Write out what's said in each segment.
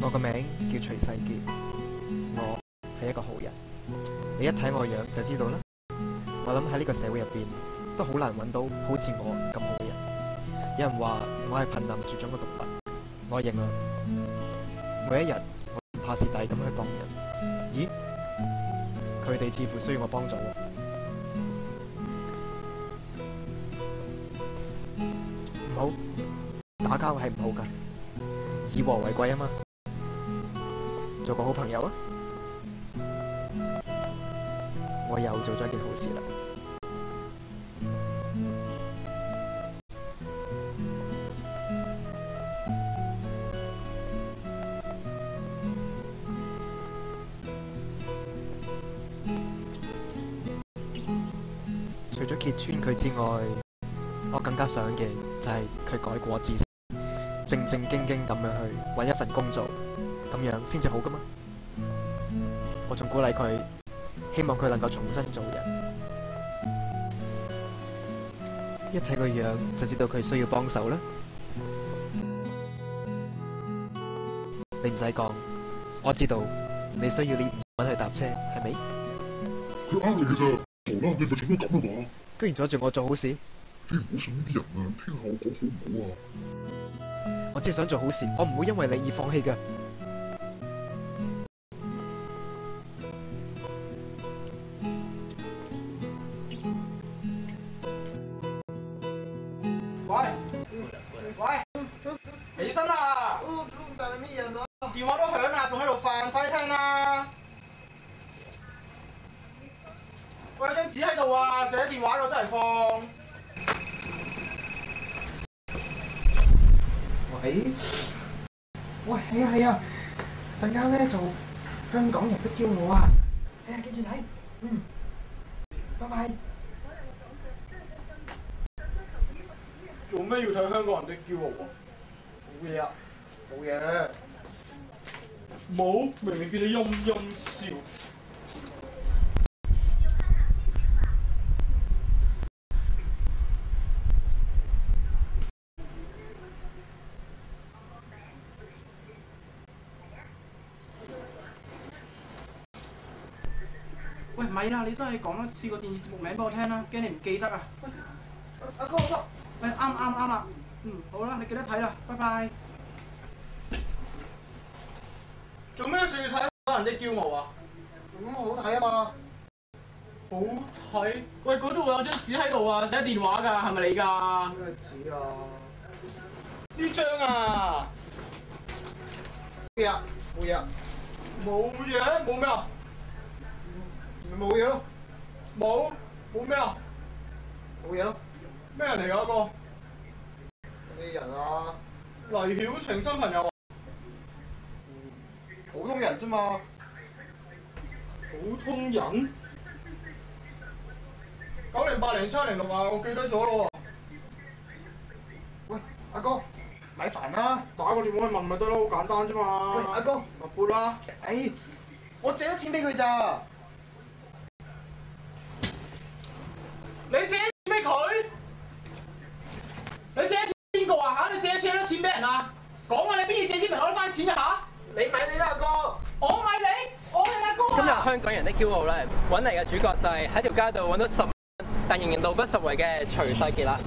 我個名叫徐世傑，我係一個好人。你一睇我樣就知道啦。我諗喺呢個社會入邊都好難揾到好似我咁好嘅人。有人話我係瀕臨絕種嘅動物，我認啦。每一日我唔怕蝕底咁去幫人，咦？佢哋似乎需要我幫助喎。唔好打交係唔好噶，以和為貴啊嘛。做個好朋友啊！我又做咗一件好事啦。除咗揭穿佢之外，我更加想嘅就係佢改過自新，正正經經咁樣去搵一份工做，咁樣先至好噶嘛。我仲鼓勵佢，希望佢能夠重新做人。一睇個樣就知道佢需要幫手啦。你唔使講，我知道你需要呢5蚊去搭車，係咪？佢呃你嘅咋，傻啦！你咪做乜咁嘅話？居然阻住我做好事！你唔好信呢啲人啊！聽下我講好唔好啊？我只係想做好事，我唔會因為你而放棄㗎。喂，起身啦！電話都響啦，仲喺度瞓，快啲聽啦！喂，有張紙喺度啊，寫電話我真係放。喂，係啊，陣間咧做香港人的驕傲啊！係啊，記住睇，拜拜。做咩要睇香港人的驕傲啊？冇嘢啊，冇嘢。冇，明明叫你陰陰笑。喂，咪啦，你都係講一次個電視節目名俾我聽啦，驚你唔記得啊！阿哥，啱啦，好啦，你記得睇啦，拜拜。做咩事要睇香港人的驕傲啊？咁好睇啊嘛！好睇？喂，嗰度有張紙喺度啊，寫電話㗎，係咪你㗎？咩紙啊？呢張啊！咩啊？冇嘢啊？冇嘢？冇咩啊？咪冇嘢咯，冇咩啊？冇嘢咯。咩人嚟㗎？個咩人啊？黎曉晴新朋友啊？普通人啫嘛。普通人？90807106啊，我記得咗咯喎。喂，阿哥，咪煩啦。打個電話去問咪得咯，好簡單啫嘛。喂，阿哥，咪撥啦。我借咗錢俾佢咋。你借錢俾佢？你借錢邊個啊？嚇！你借咗幾多錢俾人啊？講啊！你邊度借錢咪攞得翻錢嘅嚇？你咪你啦，阿哥。我咪你，我係阿哥啊！今日香港人的驕傲咧，揾嚟嘅主角就係喺條街度揾到10蚊，但仍然路不拾遺嘅徐世傑啦。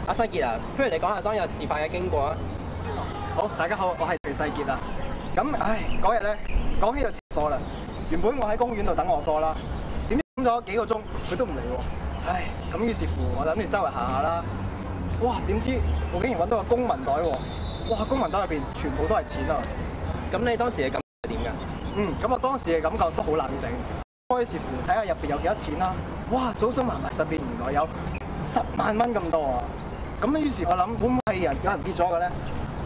阿世傑啊，不如你講下當日事發嘅經過啊！好，大家好，我係徐世傑啊。咁嗰日咧講起就遲課啦。原本我喺公園度等我哥啦，點知等咗幾個鐘佢都唔嚟喎。咁於是乎我諗住周圍行下啦。哇！點知我竟然揾到個公文袋喎！哇！公文袋入邊全部都係錢啊！咁你當時嘅感覺係點㗎？咁我當時嘅感覺都好冷靜。於是乎睇下入邊有幾多錢啦。哇！數數埋埋身邊原來有10萬蚊咁多啊！咁於是我諗會唔會係有人跌咗嘅咧？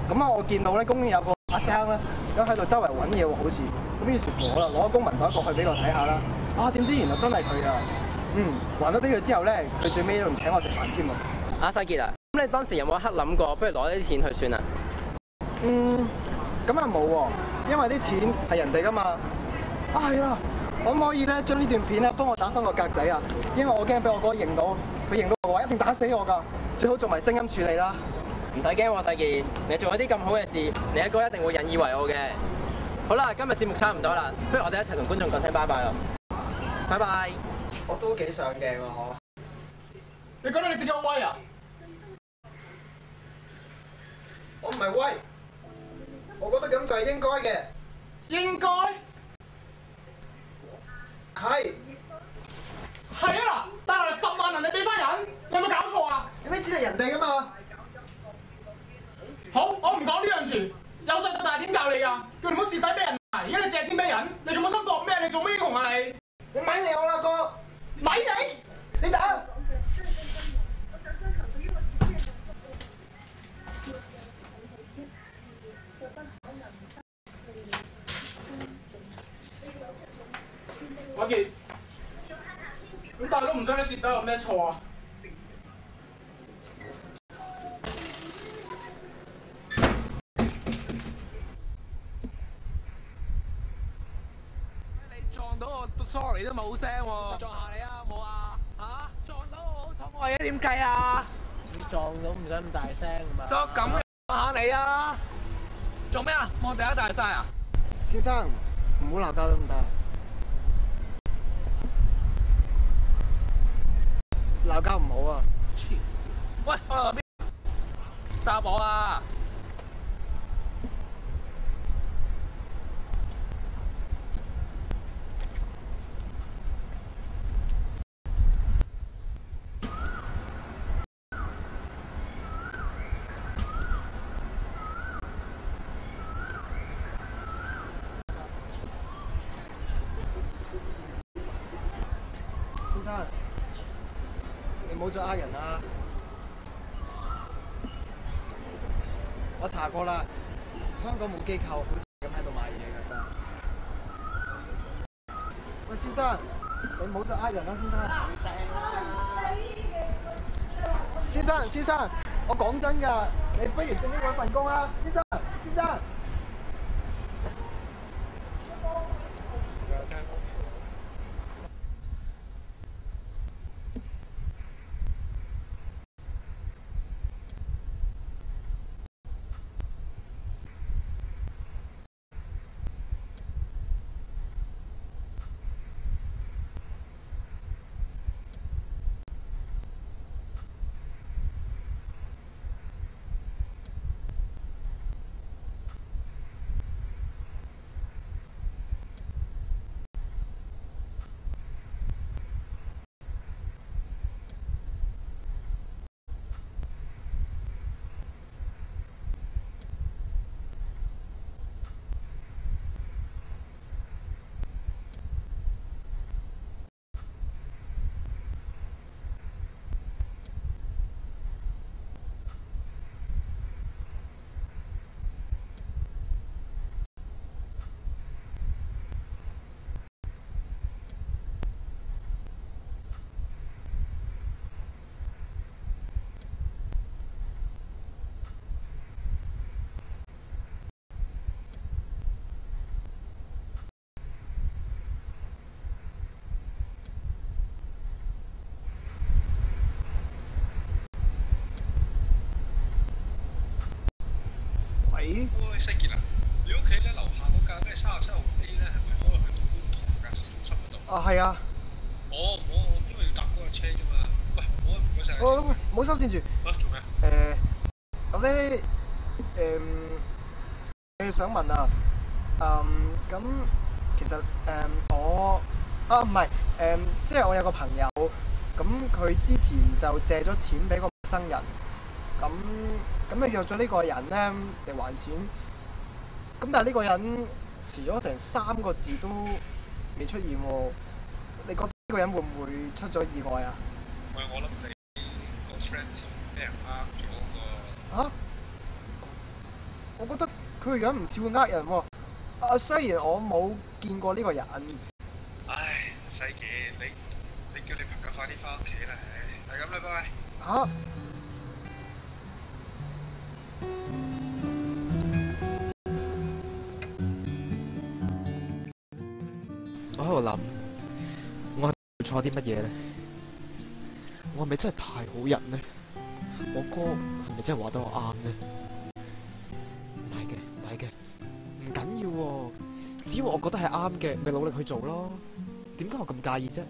咁啊，我見到咧公園有個阿生咧，咁喺度周圍揾嘢喎，好似咁。於是乎我就攞公文袋過去俾佢睇下啦。點知原來真係佢啊！還咗俾佢之後咧，佢最尾都唔請我食飯添啊！阿世傑啊，咁你當時有冇一刻諗過，不如攞呢啲錢去算啊？咁啊冇喎，因為啲錢係人哋噶嘛。係啦，可唔可以咧將呢段片咧幫我打翻個格仔啊？因為我驚俾我哥認到，佢認到嘅話一定打死我㗎。最好做埋聲音處理啦。唔使驚喎，世傑，你做咗啲咁好嘅事，你阿哥一定會引以為傲嘅。好啦，今日節目差唔多啦，不如我哋一齊同觀眾講聲拜拜咯。拜拜。我都幾上鏡啊，嗬！你覺得你自己好威啊？我唔係威，我覺得咁就係應該嘅。應該係係啊嗱，但係10萬人你俾翻人，你有冇搞錯啊？有咩錢係人哋噶嘛？好，我唔講呢樣住。由細到大點教你啊？叫你唔好蝕底俾人賣，而家你借錢俾人，你仲冇心搏咩？你做咩英雄啊你？你咪你我啦哥，咪你！你打！阿傑，咁大佬唔想你蝕底有咩錯啊？你撞到我，sorry 都冇聲喎。撞下你啊，冇啊？嚇？撞到我好痛啊！點計啊？你撞到唔使咁大聲嘛？就咁撞下你啊！做咩啊？望第一大晒啊？先生，唔好鬧交得唔得？鬧交唔好啊！喂，我喺邊？答我啊！先生，你唔好再呃人啦！我查過啦，香港冇機構好似咁喺度賣嘢㗎。喂，先生，你唔好再呃人啦，先生。先生，我講真㗎，你不如正經揾份工啦，先生。喂，世傑啊，你屋企咧樓下嗰架咩37號 A 咧，係咪可以去到觀塘㗎市中心嗰度？啊，係啊。我因為要搭嗰架車啫嘛。喂，好啊，唔該晒。喂，唔好收線住。啊，做咩？咁咧，想問啊，咁其實唔係，即係我有個朋友，咁佢之前就借咗錢俾個陌生人，咁就約咗呢個人咧嚟還錢，咁但係呢個人遲咗成3個字都未出現喎，你覺得呢個人會唔會出咗意外啊？喂，我諗你個 friend 似乎俾人呃咗喎。嚇？我覺得佢個樣唔似會呃人喎。雖然我冇見過呢個人。唉，世傑，你叫你朋友快啲翻屋企啦，係咁啦，拜拜。嚇？我喺度諗，我係做錯啲乜嘢咧？我係咪真係太好人咧？我哥係咪真係話得我啱咧？唔係嘅，唔緊要喎。只要我覺得係啱嘅，咪努力去做咯。點解我咁介意啫？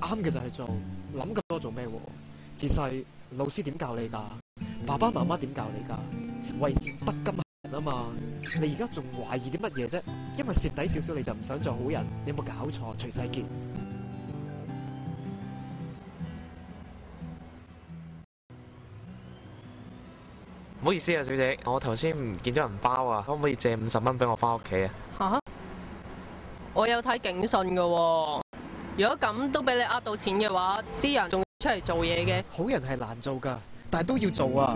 啱嘅就係做，諗咁多做咩？自細老師點教你㗎？爸爸媽媽點教你㗎？為善不甘人啊嘛！你而家仲懷疑啲乜嘢啫？因為蝕底少少你就唔想做好人，你有冇搞錯？徐世傑。唔好意思啊，小姐，我頭先唔見咗銀包啊，可唔可以借50蚊俾我翻屋企啊？嚇！我有睇警訊㗎喎，如果咁都俾你呃到錢嘅話，啲人仲出嚟做嘢嘅。好人係難做㗎，但係都要做啊！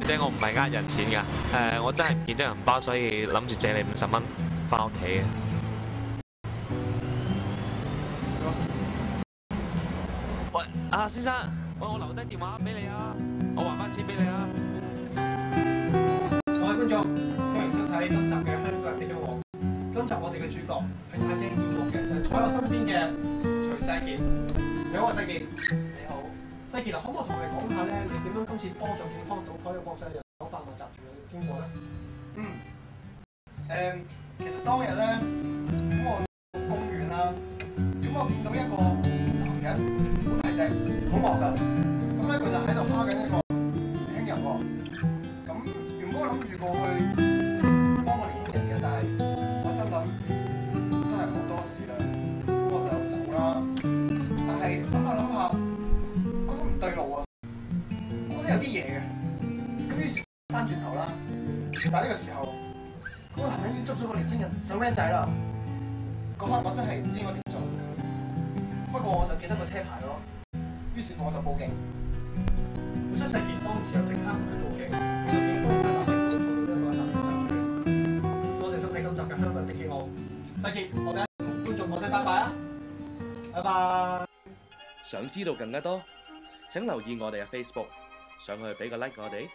小姐，我唔係呃人錢㗎，我真係唔見咗銀包，所以諗住借你50蚊翻屋企嘅。喂，先生，我留低電話俾你啊，我還翻錢俾你啊！各位觀眾，歡迎收睇今集嘅《香港人的音樂》。今集我哋嘅主角喺太京演樂嘅就係坐喺我身邊嘅徐世傑。你好啊，世傑。你好。世傑啊，可唔可以同我哋講下咧？你點樣今次幫助警方搗破咗國際人口販賣集團嘅經過咧？其實當日咧，咁我公園啦，咁我見到一個男人好大隻，好惡㗎。咁咧佢就喺度蝦緊一個年輕人喎。咁原本我諗住過去幫個年輕人嘅，但係我心諗都係冇多事啦，咁我就走啦。但係諗下，覺得唔對路啊，我覺得有啲嘢嘅。咁於是翻轉頭啦，但係呢個時候，嗰個男人已經捉咗個年輕人上 van 仔啦。嗰刻我真係唔知我點做，不過我就記得個車牌咯。於是乎我就報警。本身世傑當時又即刻去報警，令到警方喺立即拘捕到呢個男人集團。多謝收睇今集嘅《香港人的記號》。世傑，我哋同觀眾講聲拜拜啊！拜拜。想知道更加多，請留意我哋嘅 Facebook，上去俾個 like 我哋。